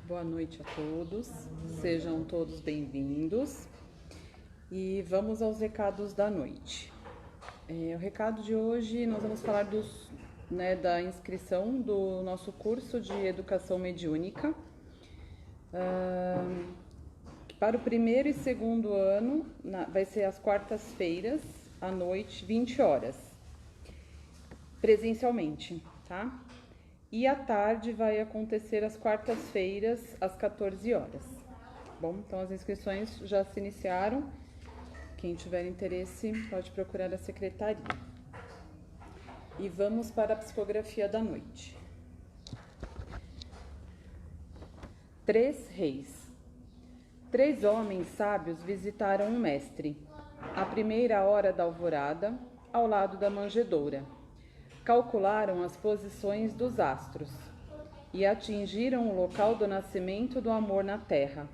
Boa noite a todos, sejam todos bem-vindos e vamos aos recados da noite. O recado de hoje nós vamos falar da inscrição do nosso curso de Educação Mediúnica. Para o primeiro e segundo ano, vai ser às quartas-feiras, à noite, 20 horas, presencialmente, tá? E à tarde vai acontecer às quartas-feiras, às 14 horas. Bom, então as inscrições já se iniciaram. Quem tiver interesse pode procurar a secretaria. E vamos para a psicografia da noite. 3 reis. 3 homens sábios visitaram um mestre, à primeira hora da alvorada, ao lado da manjedoura. Calcularam as posições dos astros e atingiram o local do nascimento do amor na terra.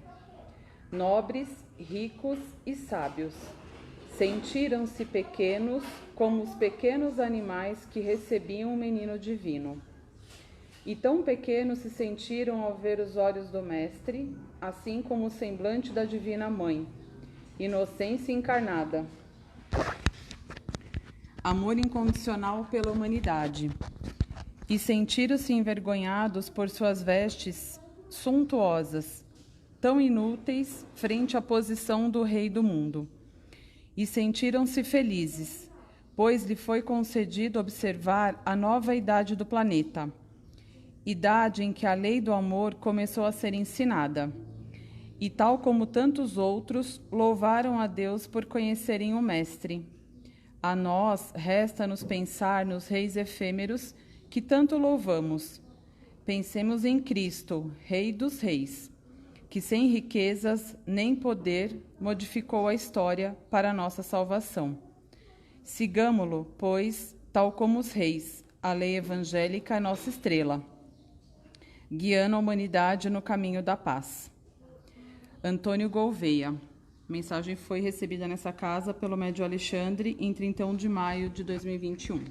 Nobres, ricos e sábios, sentiram-se pequenos como os pequenos animais que recebiam o menino divino. E tão pequenos se sentiram ao ver os olhos do mestre, assim como o semblante da divina mãe, inocência encarnada. Amor incondicional pela humanidade, e sentiram-se envergonhados por suas vestes suntuosas, tão inúteis frente à posição do rei do mundo. E sentiram-se felizes, pois lhe foi concedido observar a nova idade do planeta, idade em que a lei do amor começou a ser ensinada. E tal como tantos outros, louvaram a Deus por conhecerem o mestre. A nós resta-nos pensar nos reis efêmeros que tanto louvamos. Pensemos em Cristo, Rei dos Reis, que sem riquezas nem poder modificou a história para a nossa salvação. Sigamo-lo, pois, tal como os reis, a lei evangélica é nossa estrela, guiando a humanidade no caminho da paz. Antônio Gouveia. A mensagem foi recebida nessa casa pelo médium Alexandre em 31 de maio de 2021.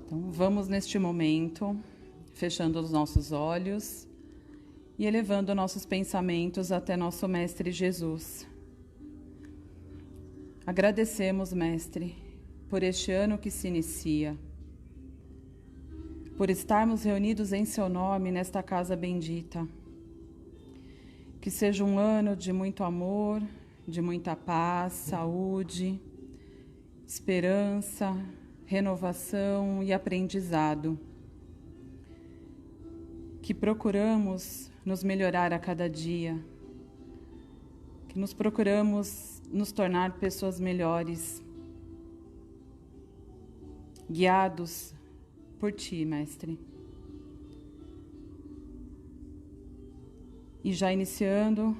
Então, vamos neste momento, fechando os nossos olhos e elevando nossos pensamentos até nosso Mestre Jesus. Agradecemos, Mestre, por este ano que se inicia, por estarmos reunidos em seu nome nesta casa bendita. Que seja um ano de muito amor, de muita paz, saúde, esperança, renovação e aprendizado. Que procuramos nos melhorar a cada dia, que nos procuramos nos tornar pessoas melhores, guiados por Ti, Mestre. E já iniciando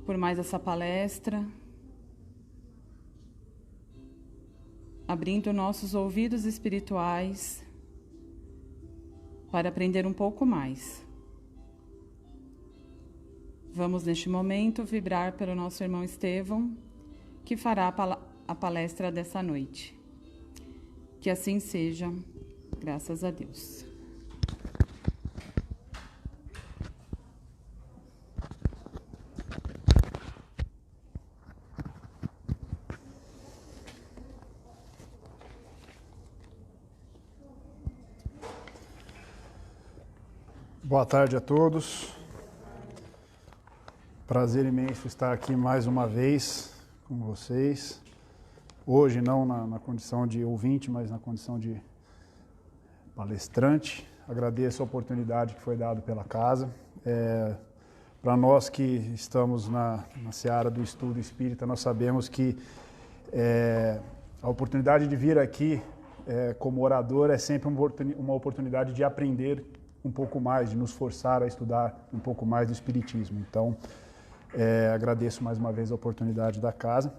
por mais essa palestra, abrindo nossos ouvidos espirituais para aprender um pouco mais. Vamos, neste momento, vibrar pelo nosso irmão Estevão, que fará a palestra dessa noite. Que assim seja, graças a Deus. Boa tarde a todos. Prazer imenso estar aqui mais uma vez com vocês. Hoje não na condição de ouvinte, mas na condição de palestrante. Agradeço a oportunidade que foi dada pela casa. Para nós que estamos na seara do estudo espírita, nós sabemos que a oportunidade de vir aqui como orador é sempre uma oportunidade de aprender um pouco mais, de nos forçar a estudar um pouco mais do espiritismo. Então, agradeço mais uma vez a oportunidade da casa.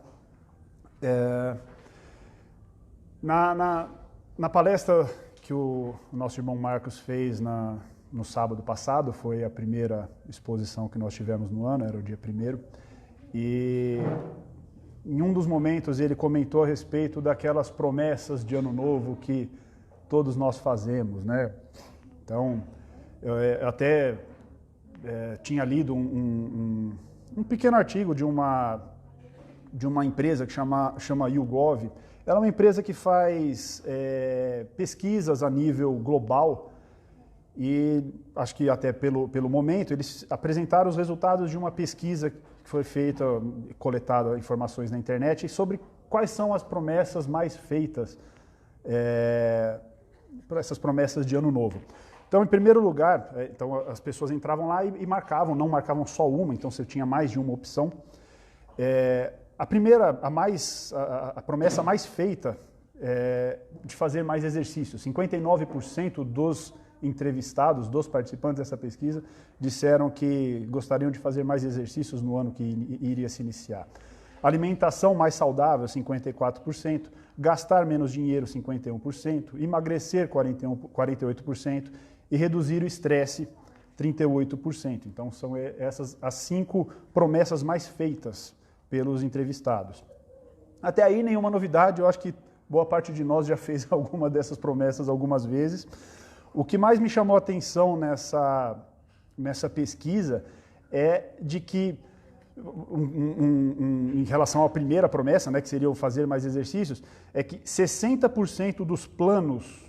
Na palestra que o nosso irmão Marcos fez no sábado passado, foi a primeira exposição que nós tivemos no ano, era o dia 1º, e em um dos momentos ele comentou a respeito daquelas promessas de ano novo que todos nós fazemos, né? Então, eu até tinha lido um pequeno artigo de uma empresa que chama YouGov. Ela é uma empresa que faz pesquisas a nível global e acho que até pelo momento eles apresentaram os resultados de uma pesquisa que foi feita, coletada informações na internet sobre quais são as promessas mais feitas, para essas promessas de ano novo. Então, em primeiro lugar, então as pessoas entravam lá e marcavam, não marcavam só uma, então você tinha mais de uma opção. A primeira, a promessa mais feita é de fazer mais exercício. 59% dos entrevistados, dos participantes dessa pesquisa, disseram que gostariam de fazer mais exercícios no ano que iria se iniciar. Alimentação mais saudável, 54%, gastar menos dinheiro, 51%, emagrecer, 48%, e reduzir o estresse, 38%. Então, são essas as 5 promessas mais feitas pelos entrevistados. Até aí, nenhuma novidade, eu acho que boa parte de nós já fez alguma dessas promessas algumas vezes. O que mais me chamou a atenção nessa pesquisa é de que, em relação à primeira promessa, né, que seria o fazer mais exercícios, é que 60% dos planos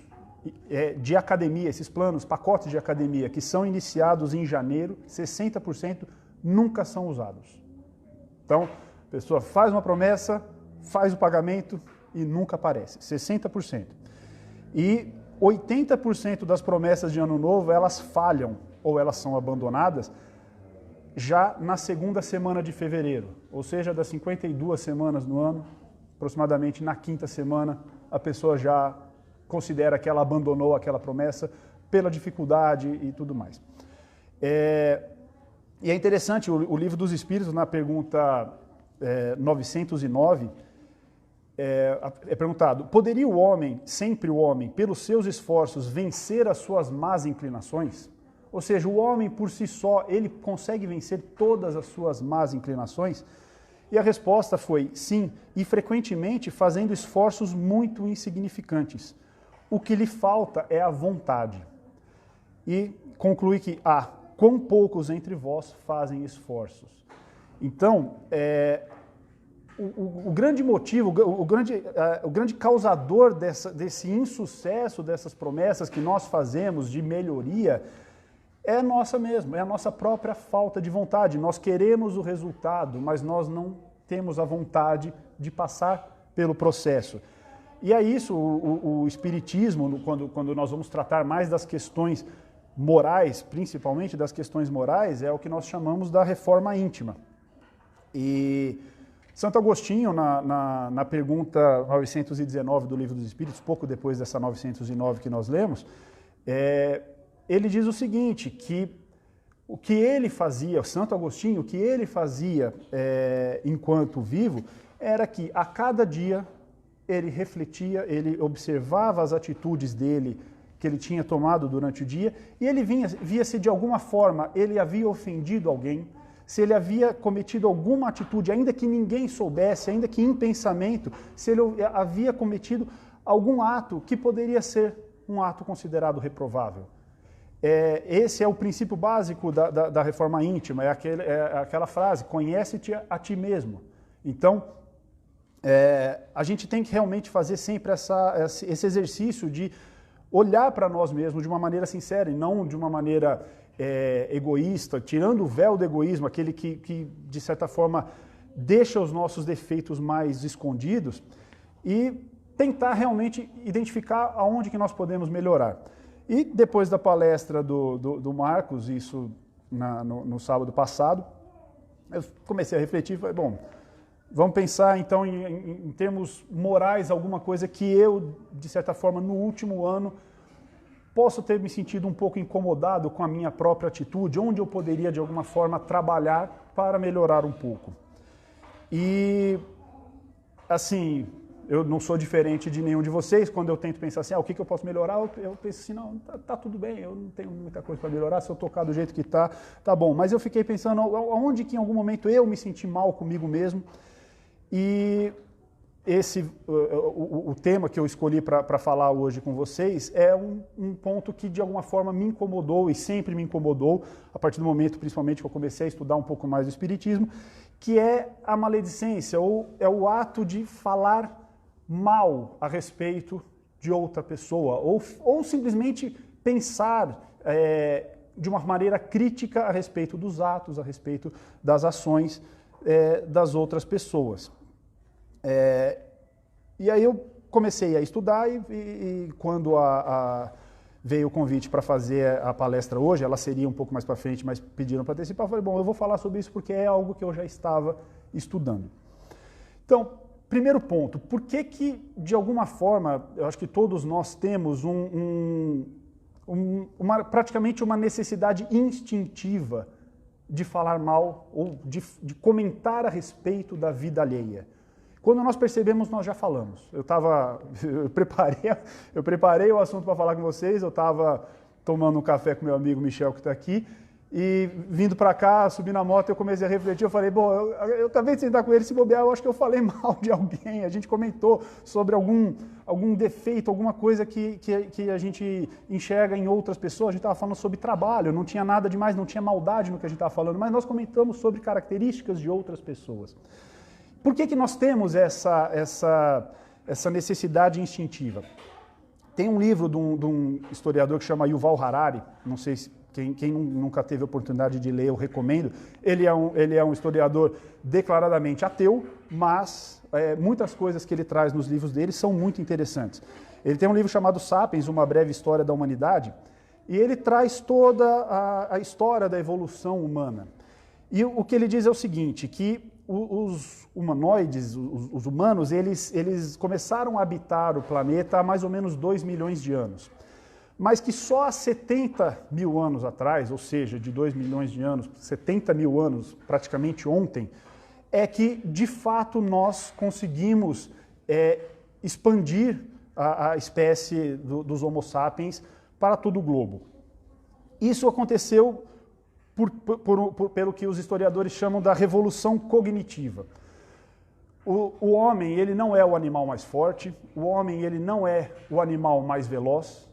de academia, esses planos, pacotes de academia, que são iniciados em janeiro, 60% nunca são usados. Então, a pessoa faz uma promessa, faz o pagamento e nunca aparece, 60%. E 80% das promessas de ano novo, elas falham ou elas são abandonadas já na segunda semana de fevereiro, ou seja, das 52 semanas no ano, aproximadamente na quinta semana, a pessoa já considera que ela abandonou aquela promessa pela dificuldade e tudo mais. E é interessante, o Livro dos Espíritos, na pergunta 909, é perguntado: poderia o homem, sempre o homem, pelos seus esforços, vencer as suas más inclinações? Ou seja, o homem por si só, ele consegue vencer todas as suas más inclinações? E a resposta foi sim, e frequentemente fazendo esforços muito insignificantes. O que lhe falta é a vontade. E conclui que quão poucos entre vós fazem esforços. Então, o grande motivo, o grande causador desse insucesso dessas promessas que nós fazemos de melhoria é nossa mesmo, é a nossa própria falta de vontade. Nós queremos o resultado, mas nós não temos a vontade de passar pelo processo. E é isso, o Espiritismo, quando nós vamos tratar mais das questões morais, principalmente das questões morais, é o que nós chamamos da reforma íntima. E Santo Agostinho, na pergunta 919 do Livro dos Espíritos, pouco depois dessa 909 que nós lemos, ele diz o seguinte, que o que ele fazia, Santo Agostinho, o que ele fazia enquanto vivo, era que a cada dia ele refletia, ele observava as atitudes dele, que ele tinha tomado durante o dia, e ele via se de alguma forma ele havia ofendido alguém, se ele havia cometido alguma atitude, ainda que ninguém soubesse, ainda que em pensamento, se ele havia cometido algum ato que poderia ser um ato considerado reprovável. Esse é o princípio básico da reforma íntima, é aquela frase, conhece-te a ti mesmo. Então, a gente tem que realmente fazer sempre esse exercício de olhar para nós mesmos de uma maneira sincera e não de uma maneira egoísta, tirando o véu do egoísmo, aquele que de certa forma deixa os nossos defeitos mais escondidos e tentar realmente identificar aonde que nós podemos melhorar. E depois da palestra do Marcos, isso no sábado passado, eu comecei a refletir e falei, bom, vamos pensar então em termos morais, alguma coisa que eu, de certa forma, no último ano, posso ter me sentido um pouco incomodado com a minha própria atitude, onde eu poderia, de alguma forma, trabalhar para melhorar um pouco. E, assim, eu não sou diferente de nenhum de vocês, quando eu tento pensar assim, o que eu posso melhorar, eu penso assim, não, tá tudo bem, eu não tenho muita coisa para melhorar, se eu tocar do jeito que tá bom. Mas eu fiquei pensando, aonde que em algum momento eu me senti mal comigo mesmo, E o tema que eu escolhi para falar hoje com vocês é um ponto que de alguma forma me incomodou e sempre me incomodou, a partir do momento principalmente que eu comecei a estudar um pouco mais do Espiritismo, que é a maledicência, ou é o ato de falar mal a respeito de outra pessoa, ou simplesmente pensar de uma maneira crítica a respeito dos atos, a respeito das ações das outras pessoas. E aí eu comecei a estudar e quando veio o convite para fazer a palestra hoje, ela seria um pouco mais para frente, mas pediram para antecipar, eu falei, bom, eu vou falar sobre isso porque é algo que eu já estava estudando. Então, primeiro ponto, por que de alguma forma, eu acho que todos nós temos praticamente uma necessidade instintiva de falar mal ou de comentar a respeito da vida alheia. Quando nós percebemos, nós já falamos. Eu preparei o assunto para falar com vocês, eu estava tomando um café com meu amigo Michel, que está aqui, e vindo para cá, subi na moto, eu comecei a refletir, eu falei, bom, eu acabei de sentar com ele, se bobear, eu acho que eu falei mal de alguém, a gente comentou sobre algum defeito, alguma coisa que a gente enxerga em outras pessoas, a gente estava falando sobre trabalho, não tinha nada demais, não tinha maldade no que a gente estava falando, mas nós comentamos sobre características de outras pessoas. Por que nós temos essa necessidade instintiva? Tem um livro de um historiador que chama Yuval Harari, não sei se quem nunca teve a oportunidade de ler, eu recomendo. Ele é um historiador declaradamente ateu, mas muitas coisas que ele traz nos livros dele são muito interessantes. Ele tem um livro chamado Sapiens, Uma Breve História da Humanidade, e ele traz toda a história da evolução humana. E o que ele diz é o seguinte, que os humanoides, os humanos, eles começaram a habitar o planeta há mais ou menos 2 milhões de anos. Mas que só há 70 mil anos atrás, ou seja, de 2 milhões de anos, 70 mil anos, praticamente ontem, é que, de fato, nós conseguimos expandir a espécie dos Homo sapiens para todo o globo. Isso aconteceu pelo que os historiadores chamam da revolução cognitiva. O homem, ele não é o animal mais forte, o homem, ele não é o animal mais veloz,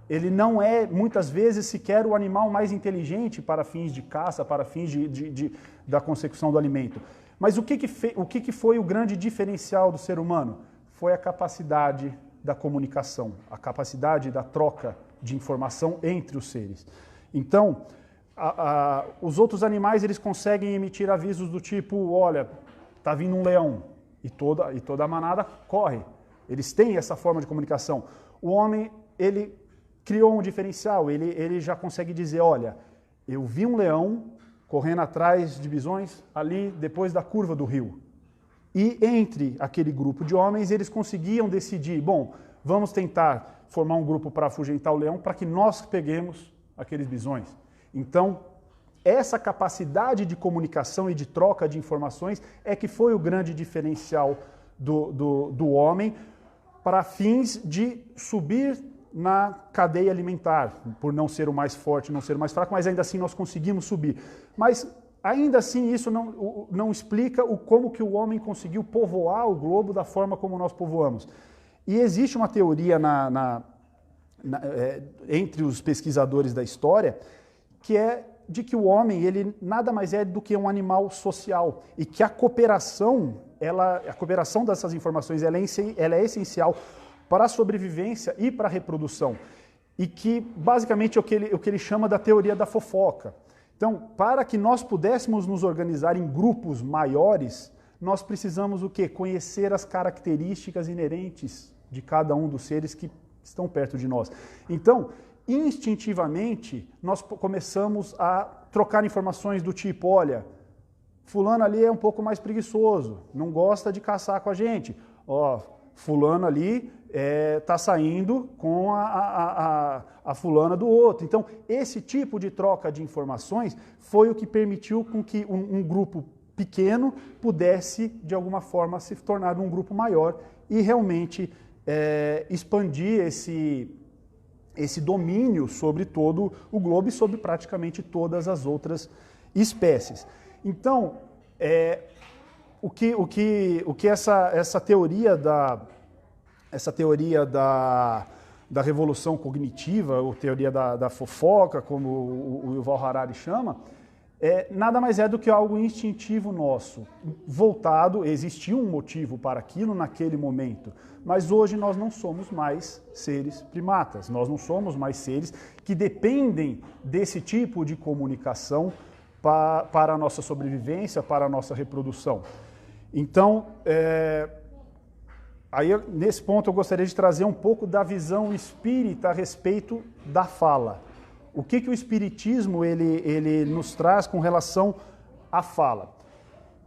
ele não é, muitas vezes, sequer o animal mais inteligente para fins de caça, para fins da consecução do alimento. Mas o que foi o grande diferencial do ser humano? Foi a capacidade da comunicação, a capacidade da troca de informação entre os seres. Então, os outros animais, eles conseguem emitir avisos do tipo, olha, está vindo um leão, e toda a manada corre. Eles têm essa forma de comunicação. O homem, ele criou um diferencial, ele já consegue dizer, olha, eu vi um leão correndo atrás de bisões ali depois da curva do rio. E entre aquele grupo de homens, eles conseguiam decidir, bom, vamos tentar formar um grupo para afugentar o leão para que nós peguemos aqueles bisões. Então, essa capacidade de comunicação e de troca de informações é que foi o grande diferencial do homem para fins de subir na cadeia alimentar, por não ser o mais forte, não ser o mais fraco, mas ainda assim nós conseguimos subir. Mas ainda assim isso não explica como que o homem conseguiu povoar o globo da forma como nós povoamos. E existe uma teoria entre os pesquisadores da história que é de que o homem, ele nada mais é do que um animal social e que a cooperação dessas informações, ela é essencial para a sobrevivência e para a reprodução. E que, basicamente, é o que ele chama da teoria da fofoca. Então, para que nós pudéssemos nos organizar em grupos maiores, nós precisamos o quê? Conhecer as características inerentes de cada um dos seres que estão perto de nós. Então, instintivamente, nós começamos a trocar informações do tipo, olha, fulano ali é um pouco mais preguiçoso, não gosta de caçar com a gente. Ó, fulano ali está saindo com a fulana do outro. Então, esse tipo de troca de informações foi o que permitiu com que um grupo pequeno pudesse, de alguma forma, se tornar um grupo maior e realmente expandir esse domínio sobre todo o globo e sobre praticamente todas as outras espécies. Então, o que essa teoria da revolução cognitiva, ou teoria da fofoca, como o Yuval Harari chama, nada mais é do que algo instintivo nosso, voltado, existia um motivo para aquilo naquele momento, mas hoje nós não somos mais seres primatas, nós não somos mais seres que dependem desse tipo de comunicação para a nossa sobrevivência, para a nossa reprodução. Então, aí nesse ponto eu gostaria de trazer um pouco da visão espírita a respeito da fala. O que o espiritismo ele nos traz com relação à fala?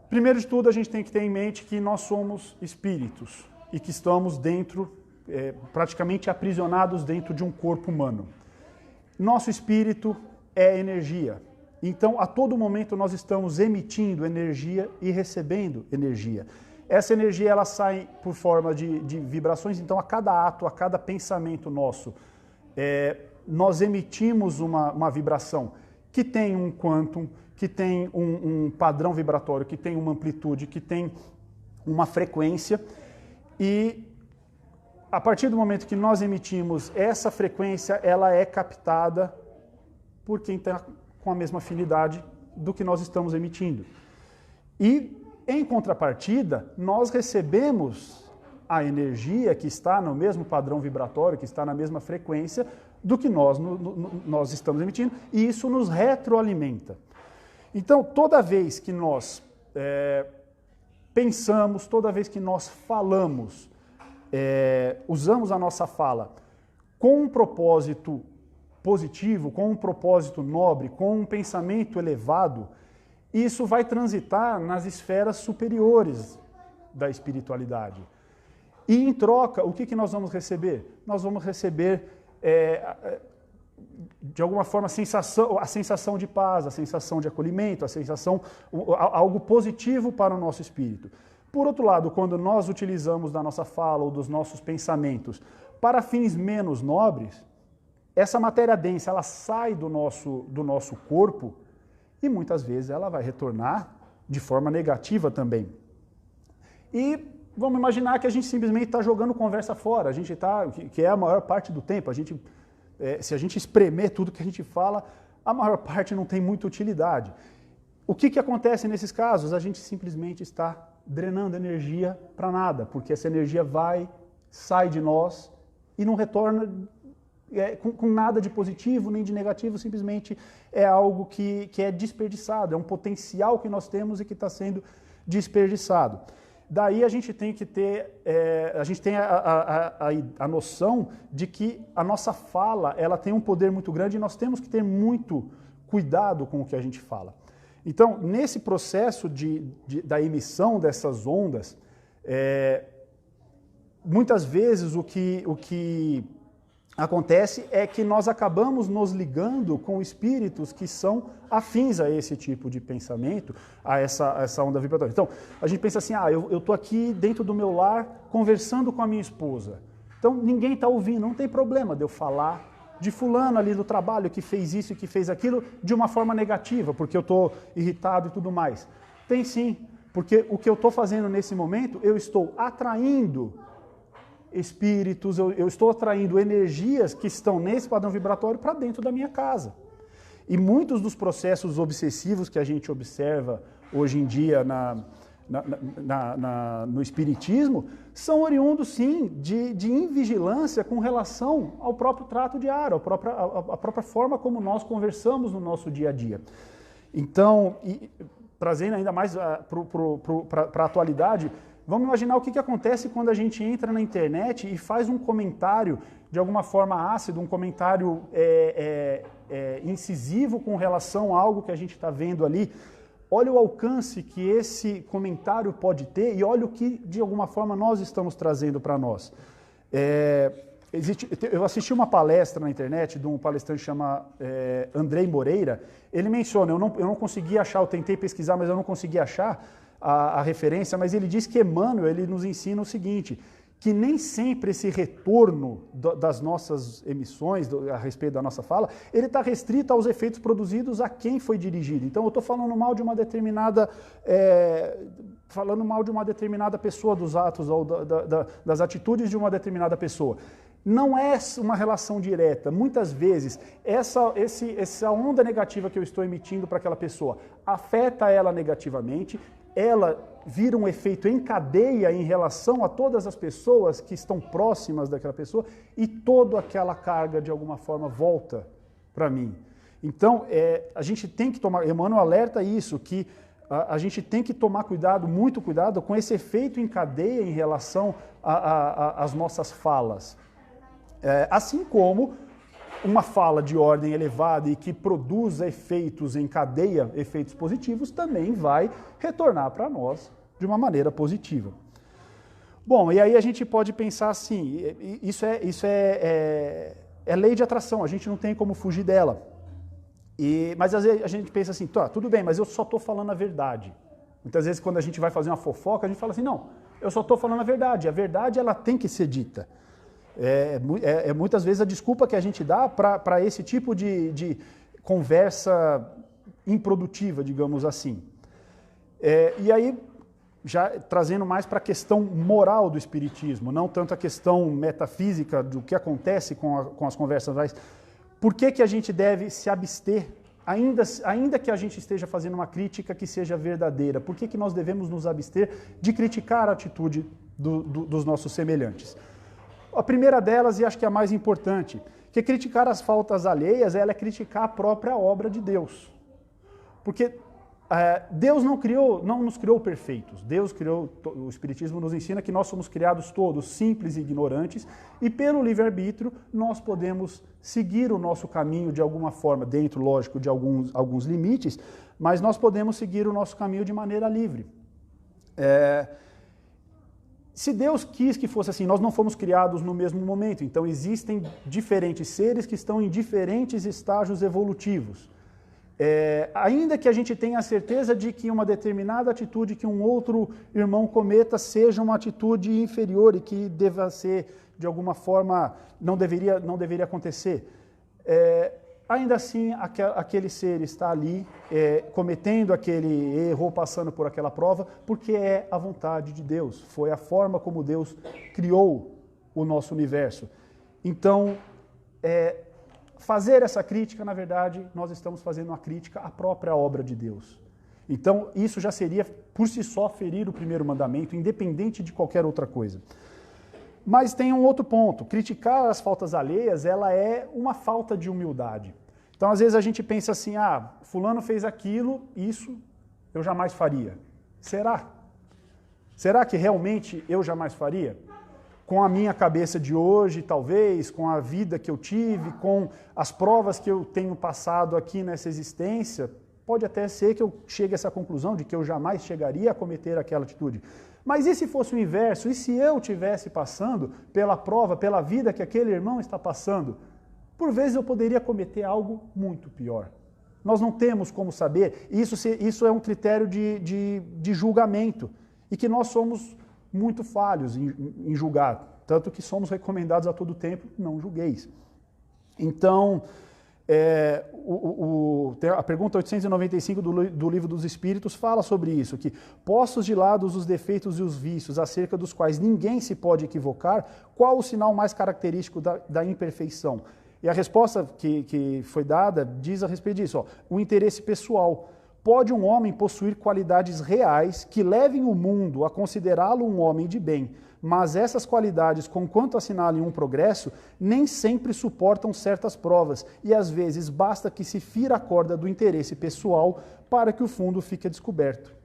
Primeiro de tudo, a gente tem que ter em mente que nós somos espíritos e que estamos dentro, praticamente aprisionados dentro de um corpo humano. Nosso espírito é energia. Então, a todo momento nós estamos emitindo energia e recebendo energia. Essa energia ela sai por forma de vibrações, então a cada ato, a cada pensamento nosso, nós emitimos uma vibração que tem um quantum, que tem um padrão vibratório, que tem uma amplitude, que tem uma frequência, e a partir do momento que nós emitimos essa frequência, ela é captada por quem está com a mesma afinidade do que nós estamos emitindo. E, em contrapartida, nós recebemos a energia que está no mesmo padrão vibratório, que está na mesma frequência do que nós estamos emitindo, e isso nos retroalimenta. Então, toda vez que nós pensamos, toda vez que nós falamos, usamos a nossa fala com um propósito positivo, com um propósito nobre, com um pensamento elevado, isso vai transitar nas esferas superiores da espiritualidade. E em troca, o que nós vamos receber? Nós vamos receber, de alguma forma, a sensação de paz, a sensação de acolhimento, algo positivo para o nosso espírito. Por outro lado, quando nós utilizamos da nossa fala ou dos nossos pensamentos para fins menos nobres, essa matéria densa ela sai do nosso corpo e muitas vezes ela vai retornar de forma negativa também. E vamos imaginar que a gente simplesmente está jogando conversa fora, que é a maior parte do tempo. Se a gente espremer tudo que a gente fala, a maior parte não tem muita utilidade. O que acontece nesses casos? A gente simplesmente está drenando energia para nada, porque essa energia sai de nós e não retorna com nada de positivo nem de negativo, simplesmente é algo que é desperdiçado, é um potencial que nós temos e que está sendo desperdiçado. Daí a gente tem que ter, a gente tem a noção de que a nossa fala ela tem um poder muito grande e nós temos que ter muito cuidado com o que a gente fala. Então, nesse processo da emissão dessas ondas, muitas vezes o que acontece é que nós acabamos nos ligando com espíritos que são afins a esse tipo de pensamento, a essa onda vibratória. Então, a gente pensa assim, eu estou aqui dentro do meu lar conversando com a minha esposa. Então, ninguém está ouvindo, não tem problema de eu falar de fulano ali do trabalho que fez isso e que fez aquilo de uma forma negativa, porque eu estou irritado e tudo mais. Tem sim, porque o que eu estou fazendo nesse momento, eu estou atraindo espíritos, eu estou atraindo energias que estão nesse padrão vibratório para dentro da minha casa. E muitos dos processos obsessivos que a gente observa hoje em dia no espiritismo são oriundos, sim, de invigilância com relação ao próprio trato diário, a própria forma como nós conversamos no nosso dia a dia. Então, trazendo ainda mais para a atualidade, vamos imaginar o que acontece quando a gente entra na internet e faz um comentário de alguma forma ácido, um comentário incisivo com relação a algo que a gente está vendo ali. Olha o alcance que esse comentário pode ter e olha o que, de alguma forma, nós estamos trazendo para nós. Eu assisti uma palestra na internet de um palestrante chamado Andrei Moreira. Ele menciona, eu não consegui achar, eu tentei pesquisar, mas eu não consegui achar a referência, mas ele diz que Emmanuel ele nos ensina o seguinte, que nem sempre esse retorno das nossas emissões, a respeito da nossa fala, ele está restrito aos efeitos produzidos a quem foi dirigido. Então eu estou falando mal de uma determinada pessoa, dos atos ou das atitudes de uma determinada pessoa. Não é uma relação direta. Muitas vezes, essa onda negativa que eu estou emitindo para aquela pessoa afeta ela negativamente, ela vira um efeito em cadeia em relação a todas as pessoas que estão próximas daquela pessoa e toda aquela carga, de alguma forma, volta para mim. Então, a gente tem que tomar, Emmanuel alerta isso, que a gente tem que tomar cuidado, muito cuidado, com esse efeito em cadeia em relação às nossas falas. Assim como uma fala de ordem elevada e que produza efeitos em cadeia, efeitos positivos, também vai retornar para nós de uma maneira positiva. Bom, e aí a gente pode pensar assim, isso é lei de atração, a gente não tem como fugir dela. Mas às vezes a gente pensa assim, tudo bem, mas eu só estou falando a verdade. Muitas vezes quando a gente vai fazer uma fofoca, a gente fala assim, não, eu só estou falando a verdade ela tem que ser dita. Muitas vezes a desculpa que a gente dá para esse tipo de conversa improdutiva, digamos assim. E aí, já trazendo mais para a questão moral do espiritismo, não tanto a questão metafísica do que acontece com as conversas, mas por que a gente deve se abster, ainda que a gente esteja fazendo uma crítica que seja verdadeira, por que nós devemos nos abster de criticar a atitude dos nossos semelhantes? A primeira delas, e acho que a mais importante, que criticar as faltas alheias, ela é criticar a própria obra de Deus. Porque Deus não nos criou perfeitos. Deus criou, o Espiritismo nos ensina que nós somos criados todos simples e ignorantes, e pelo livre-arbítrio nós podemos seguir o nosso caminho de alguma forma, dentro, lógico, de alguns limites, mas nós podemos seguir o nosso caminho de maneira livre. Se Deus quis que fosse assim, nós não fomos criados no mesmo momento, então existem diferentes seres que estão em diferentes estágios evolutivos. Ainda que a gente tenha a certeza de que uma determinada atitude que um outro irmão cometa seja uma atitude inferior e que deva ser, de alguma forma, não deveria acontecer, ainda assim aquele ser está ali cometendo aquele erro, passando por aquela prova, porque é a vontade de Deus, foi a forma como Deus criou o nosso universo. Então, fazer essa crítica, na verdade, nós estamos fazendo uma crítica à própria obra de Deus. Então, isso já seria, por si só, ferir o primeiro mandamento, independente de qualquer outra coisa. Mas tem um outro ponto, criticar as faltas alheias, ela é uma falta de humildade. Então, às vezes a gente pensa assim, fulano fez aquilo, isso eu jamais faria. Será? Será que realmente eu jamais faria? Com a minha cabeça de hoje, talvez, com a vida que eu tive, com as provas que eu tenho passado aqui nessa existência, pode até ser que eu chegue a essa conclusão de que eu jamais chegaria a cometer aquela atitude. Mas e se fosse o inverso? E se eu estivesse passando pela prova, pela vida que aquele irmão está passando? Por vezes eu poderia cometer algo muito pior. Nós não temos como saber. Isso é um critério de julgamento. E que nós somos muito falhos em julgar. Tanto que somos recomendados a todo tempo, não julgueis. Então, a pergunta 895 do Livro dos Espíritos fala sobre isso, que postos de lado os defeitos e os vícios, acerca dos quais ninguém se pode equivocar, qual o sinal mais característico da imperfeição? E a resposta que foi dada diz a respeito disso, o interesse pessoal. Pode um homem possuir qualidades reais que levem o mundo a considerá-lo um homem de bem, mas essas qualidades, conquanto assinalem um progresso, nem sempre suportam certas provas, e às vezes basta que se fira a corda do interesse pessoal para que o fundo fique descoberto.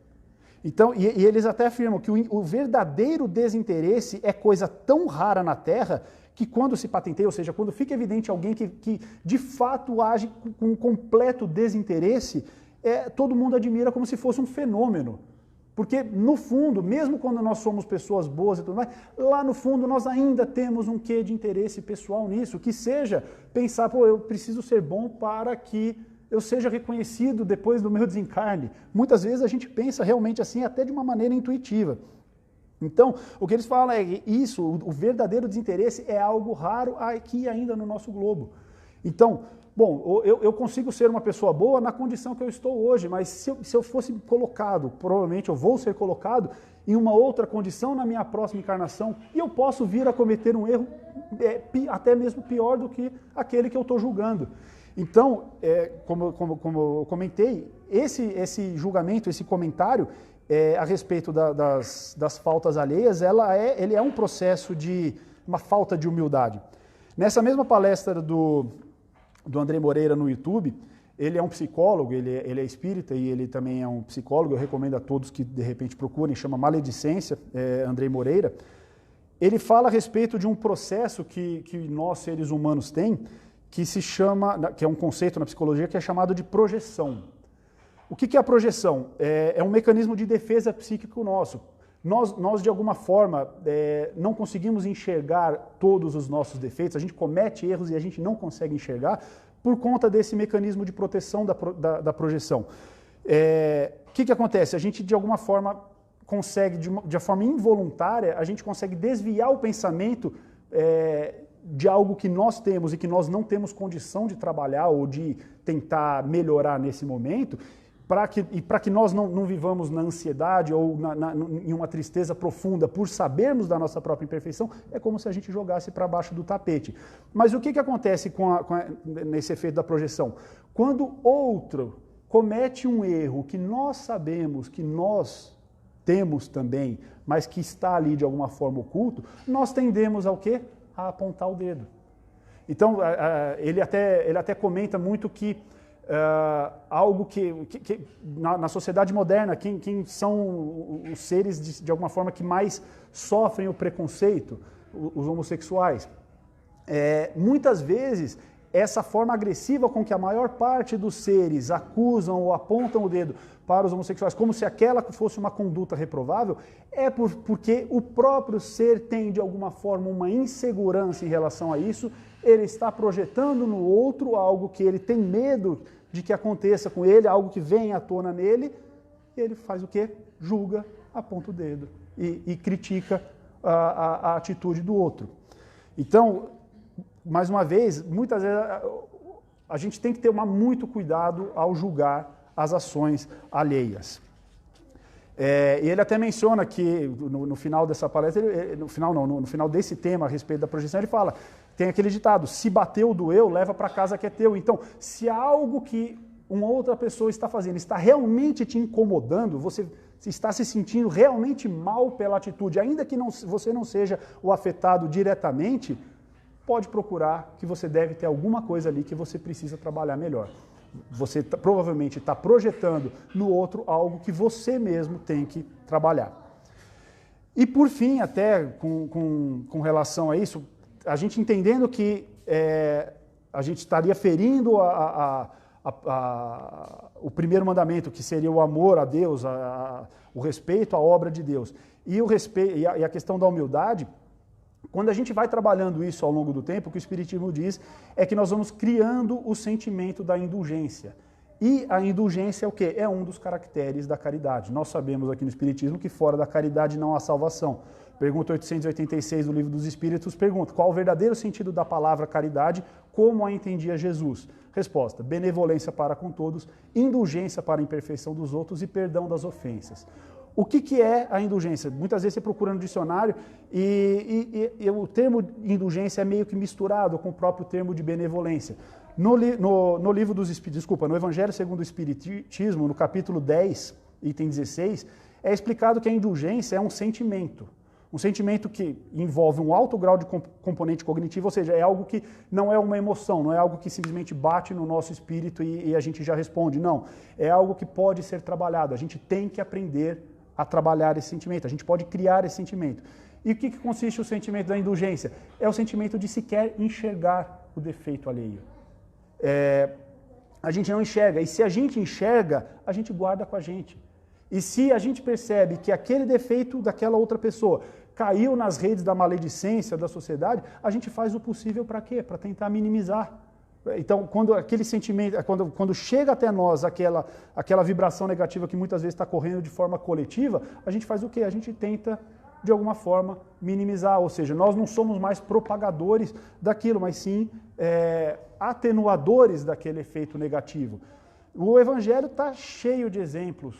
Então, e eles até afirmam que o verdadeiro desinteresse é coisa tão rara na Terra que quando se patenteia, ou seja, quando fica evidente alguém que de fato age com um completo desinteresse, todo mundo admira como se fosse um fenômeno. Porque, no fundo, mesmo quando nós somos pessoas boas e tudo mais, lá no fundo nós ainda temos um quê de interesse pessoal nisso, que seja pensar, eu preciso ser bom para que eu seja reconhecido depois do meu desencarne. Muitas vezes a gente pensa realmente assim, até de uma maneira intuitiva. Então, o que eles falam é que isso, o verdadeiro desinteresse é algo raro aqui ainda no nosso globo. Então, bom, eu consigo ser uma pessoa boa na condição que eu estou hoje, mas se eu fosse colocado, provavelmente eu vou ser colocado em uma outra condição na minha próxima encarnação, e eu posso vir a cometer um erro até mesmo pior do que aquele que eu estou julgando. Então, como eu comentei, esse julgamento, esse comentário a respeito das faltas alheias, ele é um processo de uma falta de humildade. Nessa mesma palestra do André Moreira no YouTube, ele é um psicólogo, ele é espírita e ele também é um psicólogo, eu recomendo a todos que de repente procurem, chama Maledicência, André Moreira. Ele fala a respeito de um processo que nós seres humanos tem, que se chama, que é um conceito na psicologia que é chamado de projeção. O que é a projeção? É um mecanismo de defesa psíquico nosso. Nós de alguma forma, não conseguimos enxergar todos os nossos defeitos, a gente comete erros e a gente não consegue enxergar por conta desse mecanismo de proteção da projeção. O que acontece? A gente de alguma forma consegue, de forma involuntária, a gente consegue desviar o pensamento de algo que nós temos e que nós não temos condição de trabalhar ou de tentar melhorar nesse momento, para que nós não vivamos na ansiedade ou em uma tristeza profunda por sabermos da nossa própria imperfeição, é como se a gente jogasse para baixo do tapete. Mas o que acontece nesse efeito da projeção? Quando outro comete um erro que nós sabemos que nós temos também, mas que está ali de alguma forma oculto, nós tendemos ao quê? A apontar o dedo. Então, ele até comenta muito que algo que na sociedade moderna, quem são os seres de alguma forma que mais sofrem o preconceito, os homossexuais. Muitas vezes, essa forma agressiva com que a maior parte dos seres acusam ou apontam o dedo para os homossexuais, como se aquela fosse uma conduta reprovável, porque o próprio ser tem de alguma forma uma insegurança em relação a isso, ele está projetando no outro algo que ele tem medo de que aconteça com ele, algo que vem à tona nele, e ele faz o quê? Julga, aponta o dedo e critica a atitude do outro. Então, mais uma vez, muitas vezes a gente tem que ter muito cuidado ao julgar as ações alheias. E ele até menciona que no final dessa palestra, no final desse tema a respeito da projeção, ele fala, tem aquele ditado, se bateu, doeu, leva para casa que é teu. Então, se algo que uma outra pessoa está fazendo está realmente te incomodando, você está se sentindo realmente mal pela atitude, ainda que você não seja o afetado diretamente, pode procurar que você deve ter alguma coisa ali que você precisa trabalhar melhor. Você provavelmente está projetando no outro algo que você mesmo tem que trabalhar. E por fim, até com relação a isso, a gente entendendo que a gente estaria ferindo o primeiro mandamento, que seria o amor a Deus, o respeito à obra de Deus, e a questão da humildade. Quando a gente vai trabalhando isso ao longo do tempo, o que o Espiritismo diz é que nós vamos criando o sentimento da indulgência. E a indulgência é o quê? É um dos caracteres da caridade. Nós sabemos aqui no Espiritismo que fora da caridade não há salvação. Pergunta 886 do Livro dos Espíritos pergunta, qual o verdadeiro sentido da palavra caridade, como a entendia Jesus? Resposta, benevolência para com todos, indulgência para a imperfeição dos outros e perdão das ofensas. O que é a indulgência? Muitas vezes você procura no dicionário e o termo indulgência é meio que misturado com o próprio termo de benevolência. No livro dos Espíritos, no Evangelho segundo o Espiritismo, no capítulo 10, item 16, é explicado que a indulgência é um sentimento que envolve um alto grau de componente cognitivo, ou seja, é algo que não é uma emoção, não é algo que simplesmente bate no nosso espírito e a gente já responde, não. É algo que pode ser trabalhado, a gente tem que aprender a trabalhar esse sentimento, a gente pode criar esse sentimento. E o que consiste o sentimento da indulgência? É o sentimento de sequer enxergar o defeito alheio. A gente não enxerga, e se a gente enxerga, a gente guarda com a gente. E se a gente percebe que aquele defeito daquela outra pessoa caiu nas redes da maledicência da sociedade, a gente faz o possível para quê? Para tentar minimizar. Então, quando aquele sentimento, quando chega até nós aquela vibração negativa que muitas vezes está correndo de forma coletiva, a gente faz o quê? A gente tenta de alguma forma, minimizar. Ou seja, nós não somos mais propagadores daquilo, mas sim atenuadores daquele efeito negativo. O Evangelho está cheio de exemplos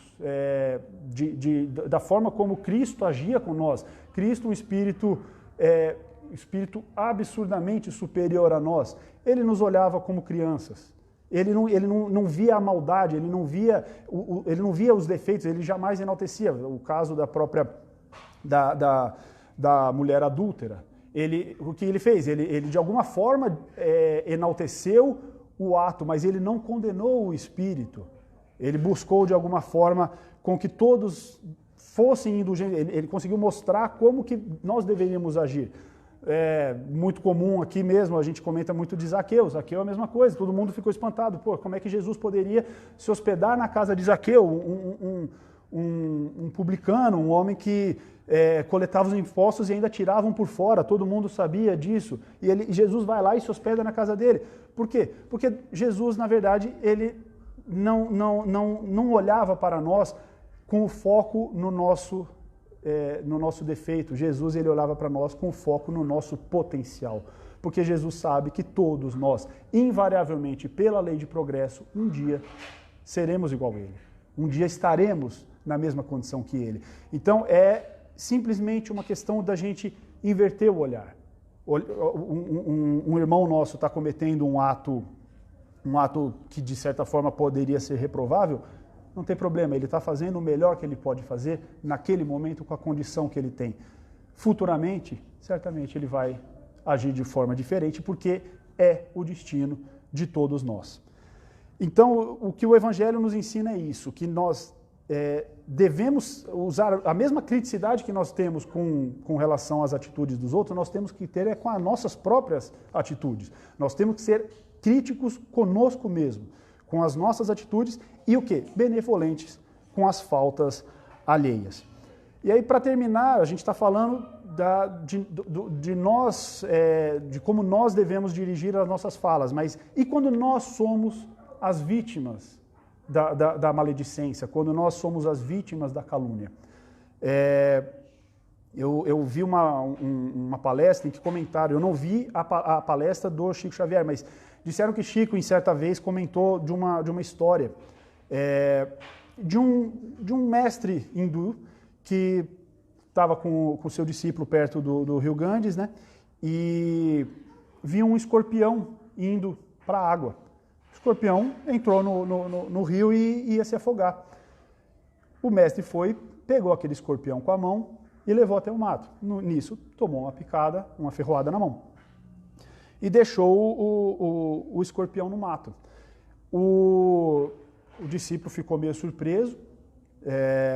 da forma como Cristo agia com nós. Cristo, um espírito absurdamente superior a nós. Ele nos olhava como crianças. Ele não via a maldade, ele não via os defeitos, ele jamais enaltecia. O caso da própria da mulher adúltera. O que ele fez? Ele de alguma forma enalteceu o ato, mas ele não condenou o espírito. Ele buscou de alguma forma com que todos fossem indulgentes. Ele conseguiu mostrar como que nós deveríamos agir. É muito comum aqui mesmo, a gente comenta muito de Zaqueu. Zaqueu é a mesma coisa, todo mundo ficou espantado. Pô, como é que Jesus poderia se hospedar na casa de Zaqueu, um publicano, um homem que coletava os impostos e ainda tiravam por fora, todo mundo sabia disso. E Jesus vai lá e se hospeda na casa dele. Por quê? Porque Jesus, na verdade, ele não olhava para nós com o foco no nosso defeito. Jesus, ele olhava para nós com foco no nosso potencial. Porque Jesus sabe que todos nós, invariavelmente, pela lei de progresso, um dia seremos igual a ele. Um dia estaremos na mesma condição que ele. Então, é simplesmente uma questão da gente inverter o olhar. Um irmão nosso está cometendo um ato que, de certa forma, poderia ser reprovável. Não tem problema, ele está fazendo o melhor que ele pode fazer naquele momento com a condição que ele tem. Futuramente, certamente ele vai agir de forma diferente, porque é o destino de todos nós. Então, o que o Evangelho nos ensina é isso, que nós devemos usar a mesma criticidade que nós temos com relação às atitudes dos outros, nós temos que ter com as nossas próprias atitudes. Nós temos que ser críticos conosco mesmo, com as nossas atitudes e o quê? Benevolentes com as faltas alheias. E aí, para terminar, a gente está falando de nós, de como nós devemos dirigir as nossas falas, mas e quando nós somos as vítimas da maledicência, quando nós somos as vítimas da calúnia? Eu vi uma palestra em que comentaram, eu não vi a palestra do Chico Xavier, mas disseram que Chico, em certa vez, comentou de uma história de um mestre hindu que estava com o seu discípulo perto do rio Ganges, né? E viu um escorpião indo para a água. O escorpião entrou no rio e ia se afogar. O mestre foi, pegou aquele escorpião com a mão e levou até o mato. Nisso, tomou uma picada, uma ferroada na mão. E deixou o escorpião no mato. O discípulo ficou meio surpreso,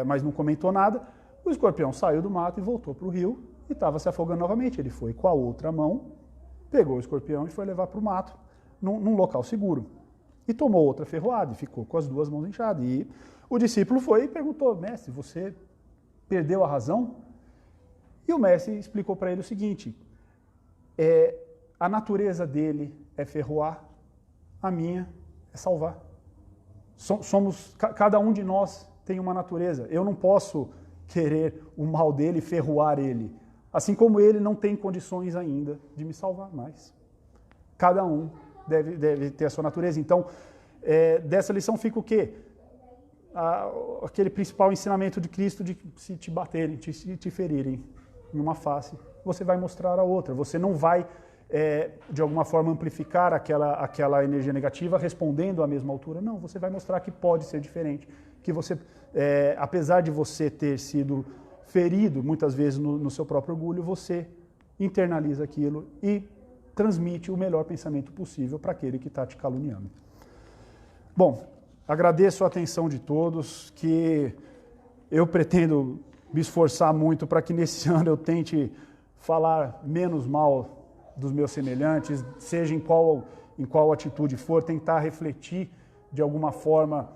mas não comentou nada. O escorpião saiu do mato e voltou para o rio e estava se afogando novamente. Ele foi com a outra mão, pegou o escorpião e foi levar para o mato, num local seguro. E tomou outra ferroada e ficou com as duas mãos inchadas. E o discípulo foi e perguntou: mestre, você perdeu a razão? E o mestre explicou para ele o seguinte: a natureza dele é ferroar, a minha é salvar. Cada um de nós tem uma natureza. Eu não posso querer o mal dele, ferroar ele. Assim como ele não tem condições ainda de me salvar mais. Cada um deve ter a sua natureza. Então, dessa lição fica o quê? Aquele principal ensinamento de Cristo de que se te baterem, te ferirem em uma face, você vai mostrar a outra. Você não vai, de alguma forma, amplificar aquela energia negativa respondendo à mesma altura. Não, você vai mostrar que pode ser diferente. Que você, apesar de você ter sido ferido, muitas vezes no seu próprio orgulho, você internaliza aquilo e transmite o melhor pensamento possível para aquele que está te caluniando. Bom, agradeço a atenção de todos, que eu pretendo me esforçar muito para que nesse ano eu tente falar menos mal dos meus semelhantes, seja em qual atitude for, tentar refletir de alguma forma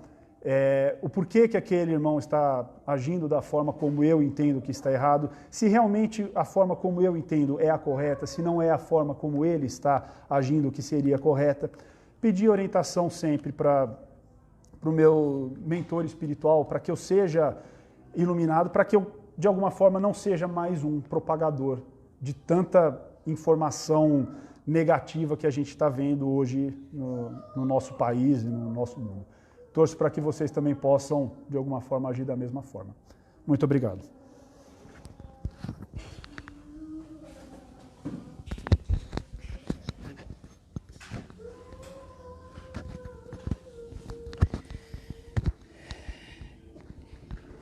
o porquê que aquele irmão está agindo da forma como eu entendo que está errado, se realmente a forma como eu entendo é a correta, se não é a forma como ele está agindo que seria correta. Pedir orientação sempre para o meu mentor espiritual, para que eu seja iluminado, para que eu de alguma forma, não seja mais um propagador de tanta informação negativa que a gente está vendo hoje no nosso país e no nosso mundo. Torço para que vocês também possam, de alguma forma, agir da mesma forma. Muito obrigado.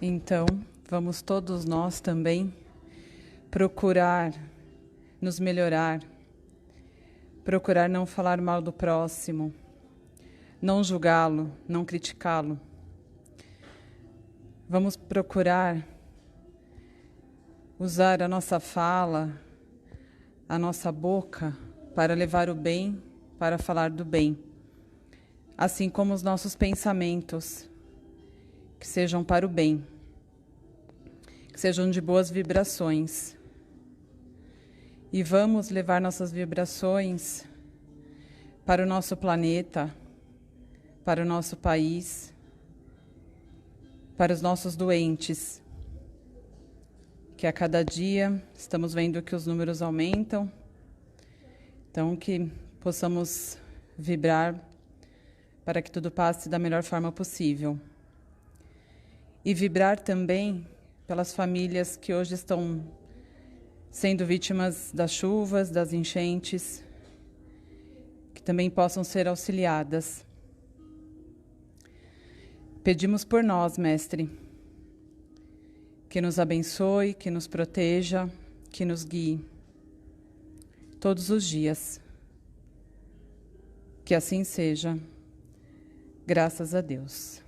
Então, vamos todos nós também procurar nos melhorar, procurar não falar mal do próximo, não julgá-lo, não criticá-lo. Vamos procurar usar a nossa fala, a nossa boca, para levar o bem, para falar do bem, assim como os nossos pensamentos, que sejam para o bem, que sejam de boas vibrações. E vamos levar nossas vibrações para o nosso planeta, para o nosso país, para os nossos doentes, que a cada dia estamos vendo que os números aumentam, então que possamos vibrar para que tudo passe da melhor forma possível. E vibrar também pelas famílias que hoje estão sendo vítimas das chuvas, das enchentes, que também possam ser auxiliadas. Pedimos por nós, Mestre, que nos abençoe, que nos proteja, que nos guie todos os dias. Que assim seja. Graças a Deus.